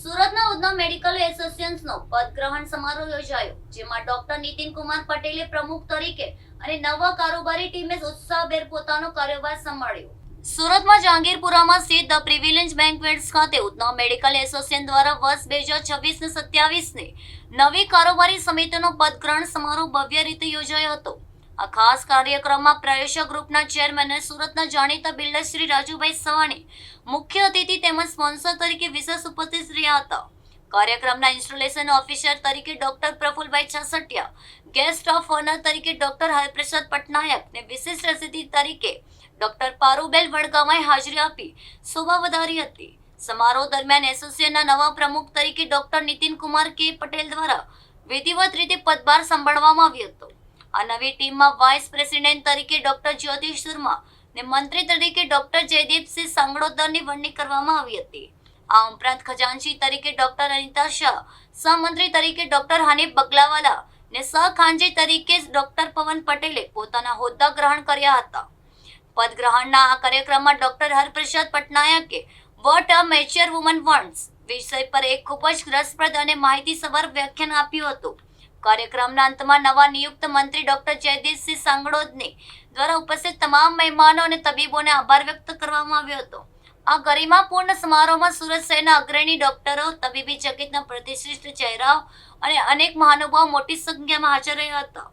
સુરતના ઉધના મેડિકલ એસોસિએશનનો પદગ્રહણ સમારોહ યોજાયો, જેમાં ડોક્ટર નીતિન કુમાર પટેલે પ્રમુખ તરીકે અને નવા કારોબારી ટીમે ઉત્સાહભેર પોતાનો કાર્યભાર સંભાળ્યો. સુરતમાં જહાંગીરપુરામાં સ્થિત ધ પ્રિવિલેજ બેન્ક્વેટ્સ ખાતે ઉધના મેડિકલ એસોસિએશન દ્વારા વર્ષ 2026 ને 27 નવી કારોબારી સમિતિનો પદગ્રહણ સમારોહ ભવ્ય રીતે યોજાયો હતો. આ ખાસ કાર્યક્રમમાં પ્રયોશક ગ્રુપના ચેરમેન અને સુરતના જાણીતા બિલ્ડર શ્રી રાજુભાઈ સવાણી મુખ્ય અતિથિ તેમજ સ્પોન્સર તરીકે વિશેષ ઉપસ્થિત રહ્યા હતા. કાર્યક્રમના ઇન્સ્ટોલેશન ઓફિસર તરીકે doctor Prafulbhai Chhasatiya, guest of honour તરીકે ડોક્ટર હરપ્રસાદ પટનાયક ને વિશિષ્ટ અતિથિ તરીકે ડોક્ટર પારુબેલ વડગામાએ હાજરી આપી શોભા વધારી હતી. સમારોહ દરમિયાન એસોસિએશનના નવા પ્રમુખ તરીકે ડોક્ટર નીતિન કુમાર કે પટેલ દ્વારા વિધિવત રીતે પદભાર સંભાળવામાં આવ્યો હતો. આ નવી ટીમમાં વાઇસ પ્રેસિડેન્ટ તરીકે ડોક્ટર જ્યોતિ શર્મા ને મંત્રી તરીકે ડોક્ટર જયદીપસિંહ સાંગળોદરની વરણી કરવામાં આવી હતી. આ ઉપરાંત ખજાનચી તરીકે ડોક્ટર અનિતા શાહ, સહમંત્રી તરીકે ડોક્ટર હનીફ બગલાવાલા ને સહખાંજી તરીકે ડોક્ટર પવન પટેલે પોતાના હોદ્દા ગ્રહણ કર્યા હતા. પદગ્રહણના આ કાર્યક્રમમાં ડોક્ટર હરપ્રસાદ પટનાયકે what a mature woman wants વિષય પર એક ખૂબ જ રસપ્રદ અને માહિતીસભર વ્યાખ્યાન આપ્યું હતું. કાર્યક્રમના અંતમાં નવા નિયુક્ત મંત્રી ડોક્ટર જયદીપસિંહ સાંગળોદની દ્વારા ઉપસ્થિત તમામ મહેમાનો અને તબીબોને આભાર વ્યક્ત કરવામાં આવ્યો હતો. આ ગરિમાપૂર્ણ સમારોહમાં સુરત શહેરના અગ્રણી ડોક્ટરો, તબીબી જગતના પ્રતિષ્ઠિત ચહેરાઓ અને અનેક મહાનુભાવો મોટી સંખ્યામાં હાજર રહ્યા હતા.